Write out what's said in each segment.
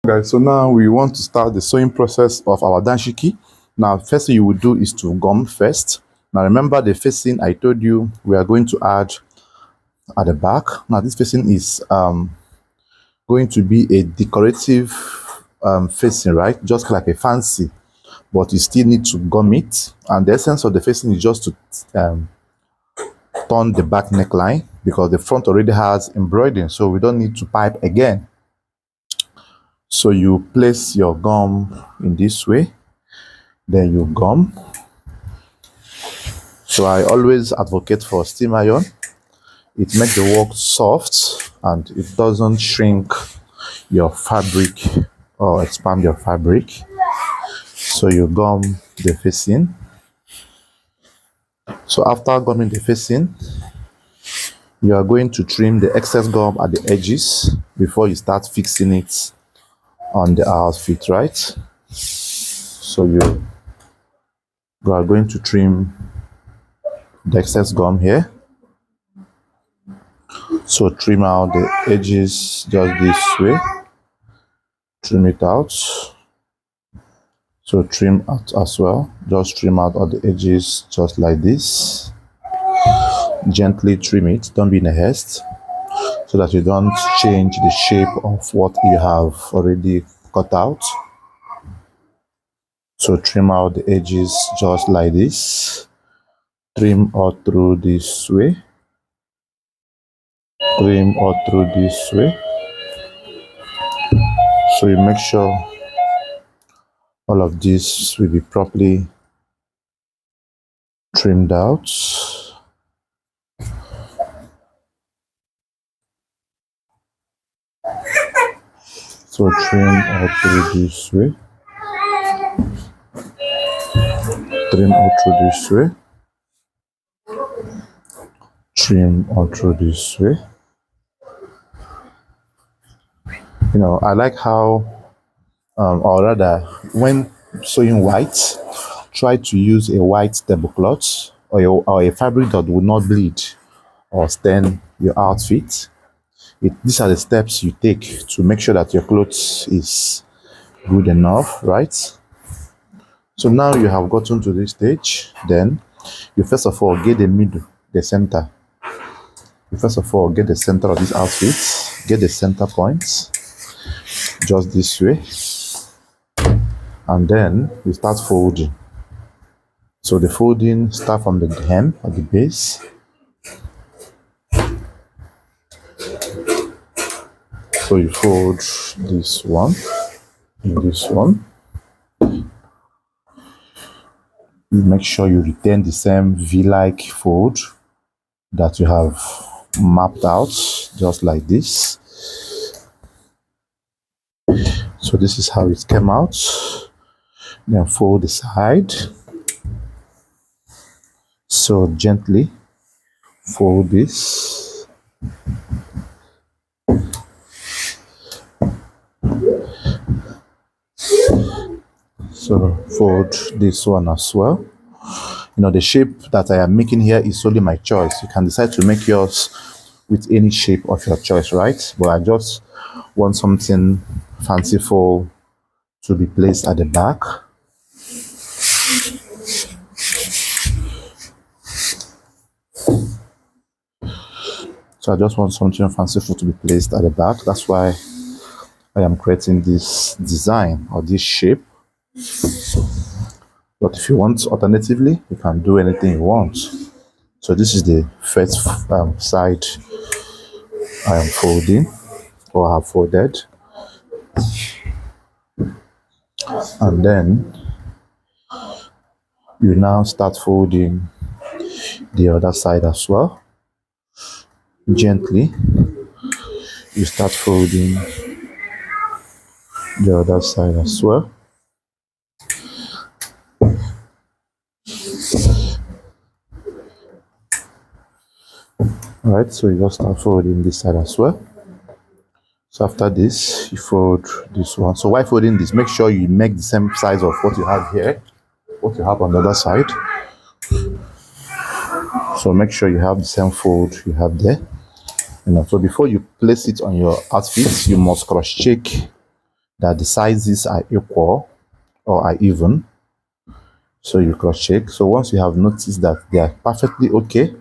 Guys, so now we want to start the sewing process of our danshiki. Now, first thing you will do is to gum first. Now, remember the facing I told you we are going to add at the back. Now, this facing is going to be a decorative facing, right? Just like a fancy, but you still need to gum it. And the essence of the facing is just to turn the back neckline, because the front already has embroidering, so we don't need to pipe again. So you place your gum in this way, then you gum. So I always advocate for steam iron. It makes the work soft and it doesn't shrink your fabric or expand your fabric. So you gum the facing. So after gumming the facing, you are going to trim the excess gum at the edges before you start fixing it on the outfit, right? So you are going to trim the excess gum here. So trim out the edges just this way, trim it out. So trim out as well, just trim out all the edges just like this. Gently trim it, don't be in a haste, so that you don't change the shape of what you have already cut out. So trim out the edges just like this. Trim all through this way. Trim all through this way. So you make sure all of this will be properly trimmed out. So trim all through this way. Trim all through this way. Trim all through this way. You know, I like how, or rather, when sewing white, try to use a white tablecloth or a fabric that will not bleed or stain your outfit. These are the steps you take to make sure that your clothes is good enough, right? So now you have gotten to this stage, then you first of all get the middle, the center. You first of all get the center of this outfit, get the center points, just this way, and then you start folding. So the folding start from the hem at the base. So you fold this one and this one. You make sure you retain the same V-like fold that you have mapped out, just like this. So this is how it came out. Then fold the side. So gently fold this. So fold this one as well. You know, the shape that I am making here is solely my choice. You can decide to make yours with any shape of your choice, right? But I just want something fanciful to be placed at the back. So I just want something fanciful to be placed at the back. That's why I am creating this design or this shape. But if you want alternatively, you can do anything you want. So this is the first side I am folding, or have folded. And then you now start folding the other side as well. Gently, you start folding the other side as well. Alright, so you just start folding this side as well. So after this, you fold this one. So while folding this, make sure you make the same size of what you have here, what you have on the other side. So make sure you have the same fold you have there. You know, so before you place it on your outfit, you must cross check that the sizes are equal or are even. So you cross check. So once you have noticed that they are perfectly okay,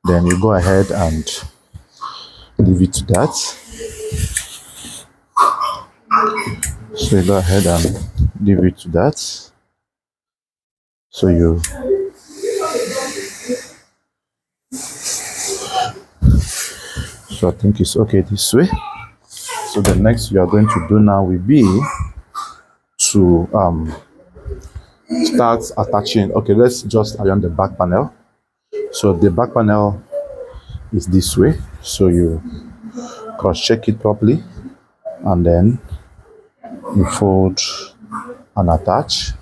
then you go ahead and leave it to that. So you go ahead and leave it to that. So I think it's okay this way. So the next you are going to do now will be to start attaching. Okay, let's just iron the back panel. So the back panel is this way. So you cross check it properly and then you fold and attach.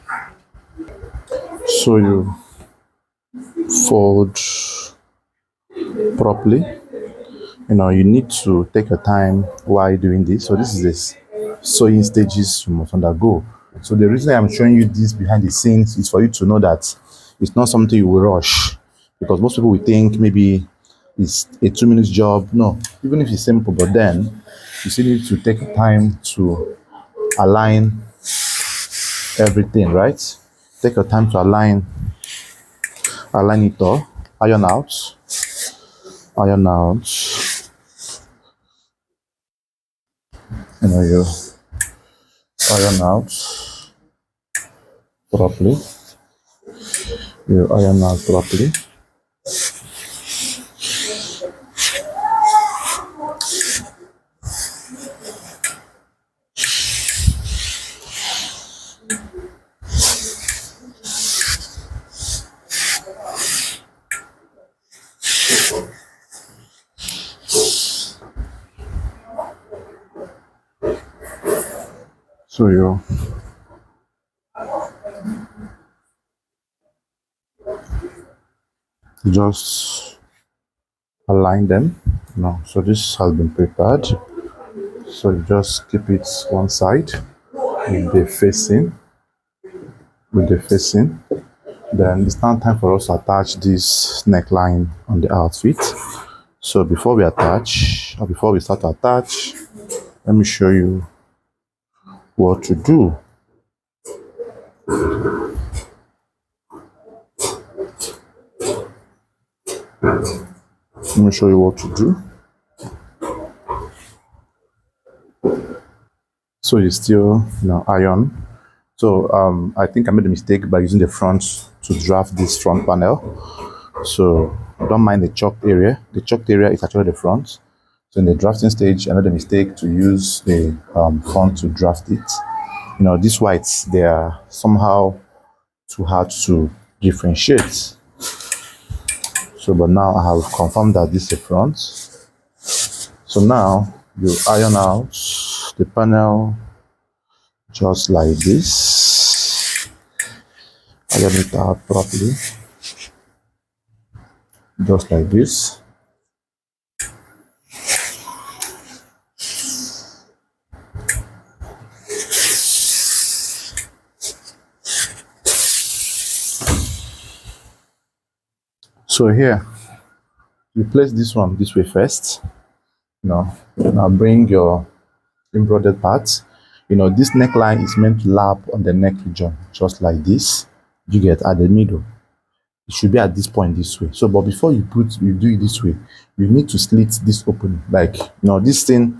So you fold properly. You need to take your time while doing this. So this is this sewing stages you must undergo. So the reason I'm showing you this behind the scenes is for you to know that it's not something you will rush, because most people will think maybe it's a 2 minute job. No, even if it's simple, but then you still need to take time to align everything, right? Take your time to align it all, iron out, you iron out properly. You iron out properly. So you just align them. So this has been prepared. So you just keep it one side with the facing. Then it's now time for us to attach this neckline on the outfit. So before we start to attach, let me show you what to do. So you still iron. So I think I made a mistake by using the front to draft this front panel. So don't mind the chalked area. The chalked area is actually the front. So in the drafting stage, I made a mistake to use the front to draft it. These whites, they are somehow too hard to differentiate. So, but now I have confirmed that this is the front. So now you iron out the panel just like this. Iron it out properly, just like this. So here, you place this one this way first. Now bring your embroidered parts. This neckline is meant to lap on the neck region, just like this. You get at the middle. It should be at this point this way. So, but before you do it this way, you need to slit this opening. Like, this thing,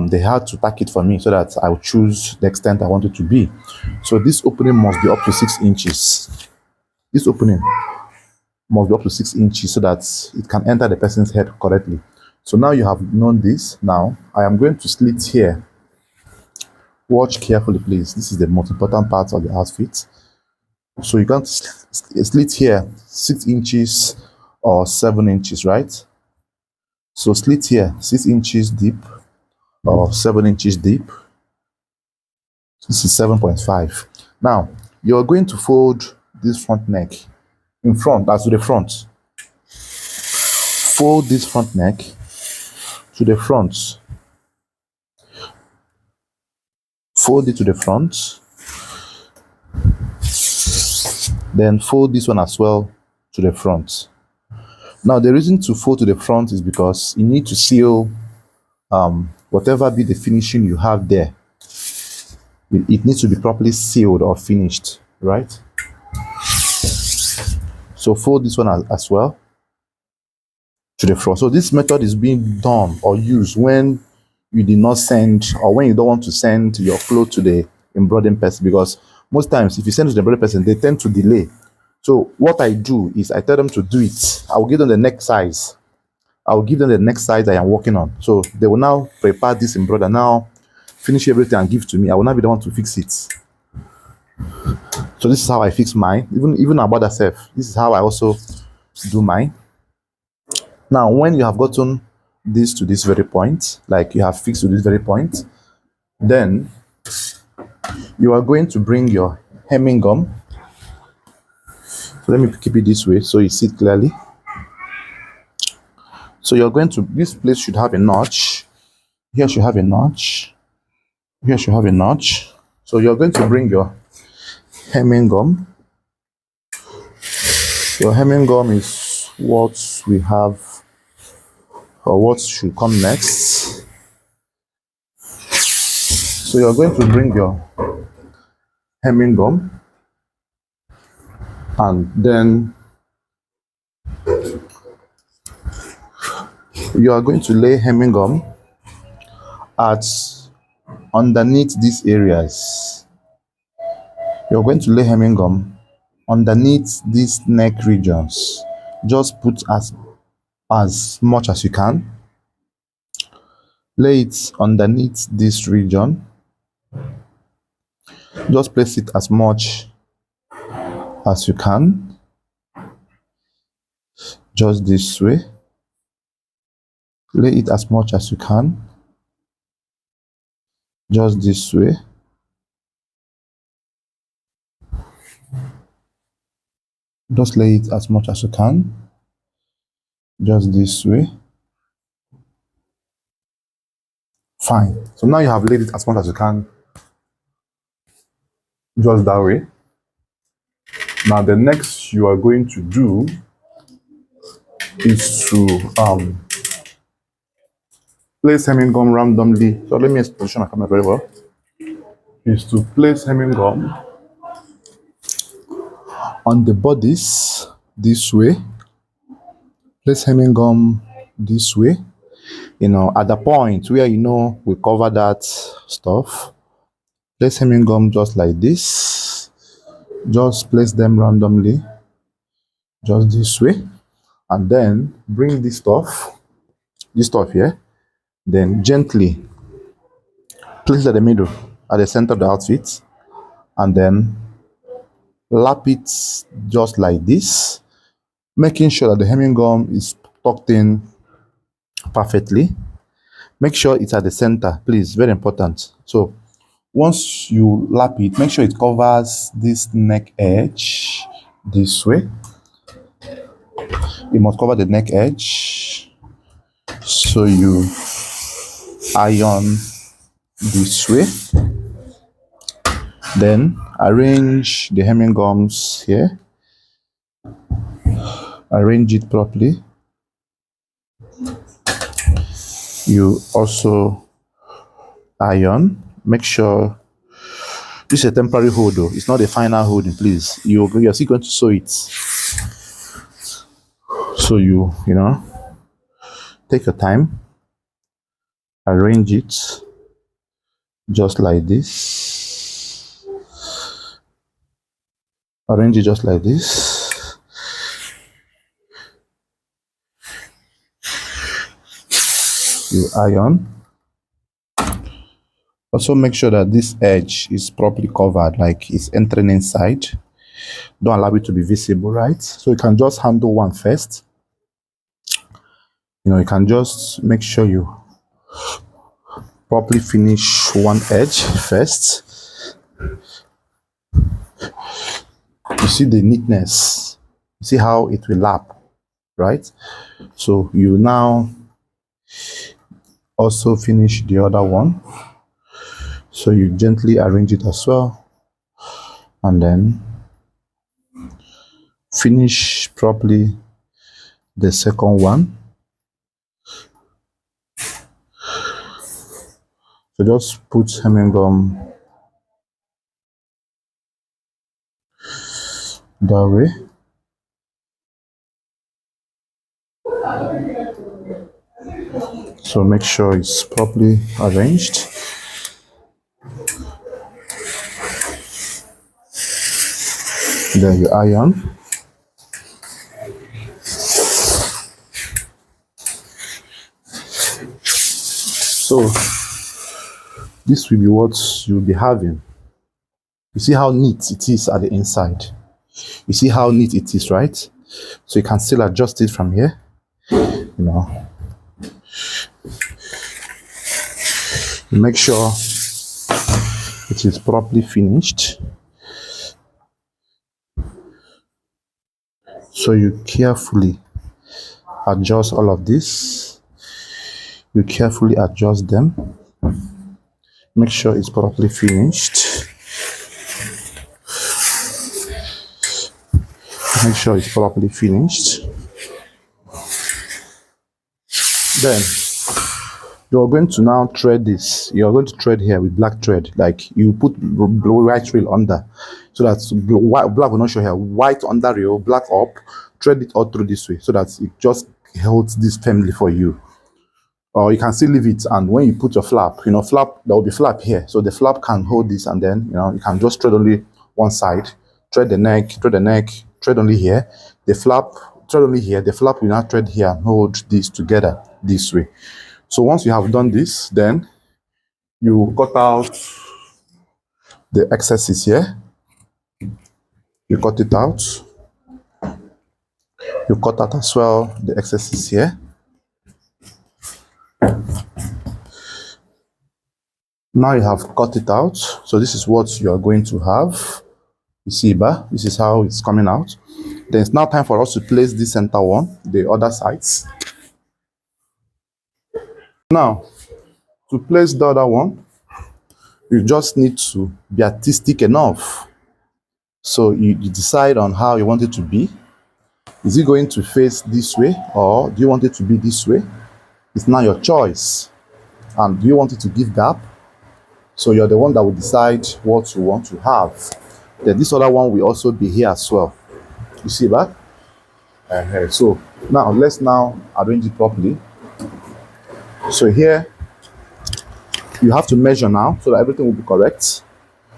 they had to tack it for me so that I will choose the extent I want it to be. So this opening must be up to 6 inches. This opening must be up to 6 inches so that it can enter the person's head correctly. So now you have known this. Now I am going to slit here. Watch carefully, please. This is the most important part of the outfit. So you can slit here 6 inches or 7 inches, right? So slit here 6 inches deep or 7 inches deep. This is 7.5. Now you're going to fold this front neck in front, as to the front. Fold this front neck to the front. Fold it to the front. Then fold this one as well to the front. Now the reason to fold to the front is because you need to seal whatever be the finishing you have there. it needs to be properly sealed or finished, right? So fold this one as well to the front. So this method is being done or used when you did not send, or when you don't want to send your clothes to the embroidering person, because most times if you send to the embroidering person, they tend to delay. So what I do is I tell them to do it. I will give them the neck size. I will give them the neck size I am working on. So they will now prepare this embroider, now finish everything and give to me. I will not be the one to fix it. So this is how I fix mine. Even about that self, this is how I also do mine. Now, when you have gotten this to this very point, like you have fixed to this very point, then you are going to bring your hemming gum. So let me keep it this way so you see it clearly. So you're going to, this place should have a notch. Here should have a notch. Here should have a notch. So you're going to bring your hemming gum. Your hemming gum is what we have, or what should come next. So you're going to bring your hemming gum, and then you are going to lay hemming gum at underneath these areas. You're going to lay hemming gum underneath these neck regions. Just put as much as you can. Lay it underneath this region. Just place it as much as you can. Just this way. Lay it as much as you can. Just this way. Just lay it as much as you can. Just this way. Fine. So now you have laid it as much as you can. Just that way. Now the next you are going to do is to place hemming gum randomly. So let me position my camera very well. Is to place hemming gum on the bodies this way. Place hemming gum this way. You know, at the point where you know we cover that stuff, place hemming gum just like this. Just place them randomly, just this way, and then bring this stuff here. Then gently place it at the middle, at the center of the outfit, and then lap it just like this, making sure that the hemming gum is tucked in perfectly. Make sure it's at the center, please, very important. So once you lap it, make sure it covers this neck edge this way. You must cover the neck edge. So you iron this way. Then arrange the hemming gums here. Arrange it properly. You also iron. Make sure this is a temporary hold though. It's not a final holding, please. You're still going to sew it. So you know, take your time. Arrange it just like this. Arrange it just like this. You iron. Also make sure that this edge is properly covered, like it's entering inside. Don't allow it to be visible, right? So you can just handle one first. You know, you can just make sure you properly finish one edge first. You see the neatness. You see how it will lap, right? So you now also finish the other one. So you gently arrange it as well, and then finish properly the second one. So just put hemming gum that way. So make sure it's properly arranged. Then you iron. So this will be what you'll be having. You see how neat it is at the inside. You see how neat it is, right? So you can still adjust it from here. You know, you make sure it is properly finished. So you carefully adjust all of this. You carefully adjust them. Make sure it's properly finished. Make sure it's properly finished. Then you're going to now thread this. You're going to thread here with black thread. Like you put white rail under, so that black will not show here. White under rail, black up. Thread it all through this way, so that it just holds this firmly for you. Or you can still leave it, and when you put your flap, there will be flap here, so the flap can hold this, and then you can just thread only one side, thread the neck, thread only here, the flap, thread only here, the flap will now thread here and hold this together this way. So once you have done this, then you cut out the excesses here. You cut it out. You cut out as well the excesses here. Now you have cut it out. So this is what you are going to have. You see, this is how it's coming out. Then it's now time for us to place the center one, the other sides. Now, to place the other one, you just need to be artistic enough. So you decide on how you want it to be. Is it going to face this way, or do you want it to be this way? It's now your choice. And do you want it to give gap? So you're the one that will decide what you want to have. Then this other one will also be here as well. You see that? So now let's arrange it properly. So here you have to measure now so that everything will be correct.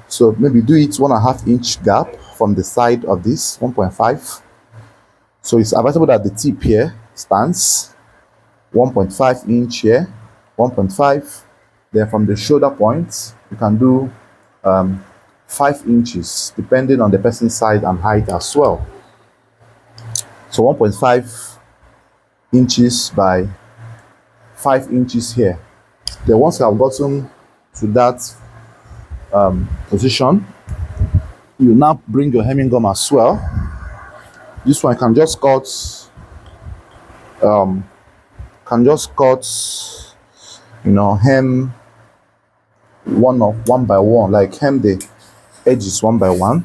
So maybe do it 1.5 inch gap from the side of this 1.5. So it's advisable that the tip here stands 1.5 inch here, 1.5. Then from the shoulder point, you can do 5 inches, depending on the person's size and height as well. So 1.5 inches by 5 inches here. Then once you have gotten to that position, you now bring your hemming gum as well. This one can just cut, hem one by one, like hem the edges one by one.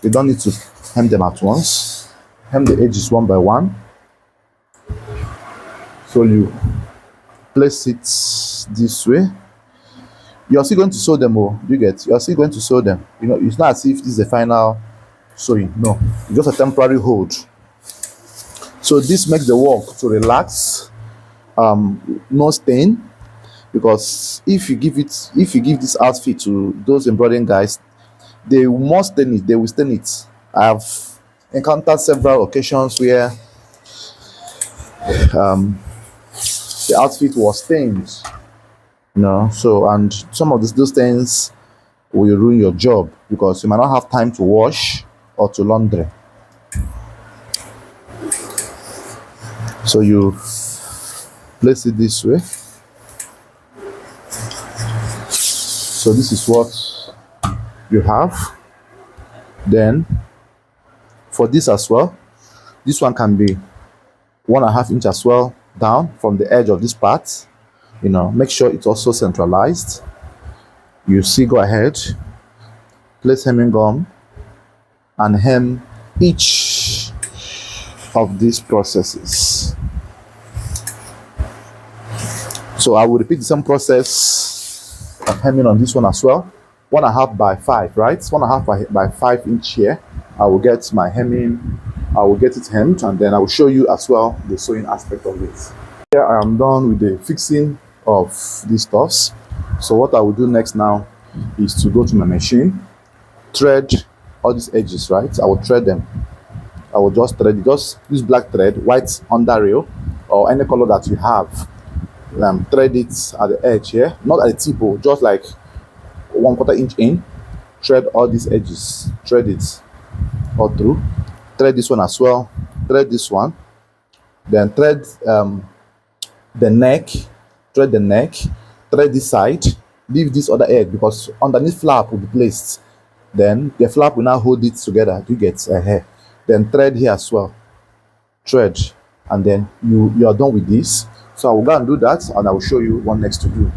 You don't need to hem them at once. Hem the edges one by one. So you place it this way. You're still going to sew them, you're still going to sew them. It's not as if this is the final sewing. No, it's just a temporary hold. So this makes the work to relax, no stain. Because if you give this outfit to those embroidering guys, they will stain it. I have encountered several occasions where the outfit was stained, so, and some of those stains will ruin your job because you might not have time to wash or to laundry. So you place it this way. So this is what you have. Then for this as well, this one can be 1.5 inch as well down from the edge of this part. Make sure it's also centralized. You see, go ahead, place hemming gum and hem each of these processes. So I will repeat the same process of hemming on this one as well. 1.5 by 5, right? 1.5 by 5 inch here. I will get my hemming, I will get it hemmed, and then I will show you as well the sewing aspect of it. Here I am done with the fixing of these stuffs. So what I will do next now is to go to my machine, thread all these edges, right? I will thread them. I will just thread it, just use black thread, white under rail, or any color that you have. Thread it at the edge here, not at the tip, oh, just like 1/4 inch in. Thread all these edges, thread it all through. Thread this one as well, thread this one, then thread the neck, thread the neck, thread this side, leave this other edge because underneath flap will be placed. Then the flap will now hold it together. You get a hair. Then thread here as well, thread, and then you are done with this. So I will go and do that, and I will show you what next to do.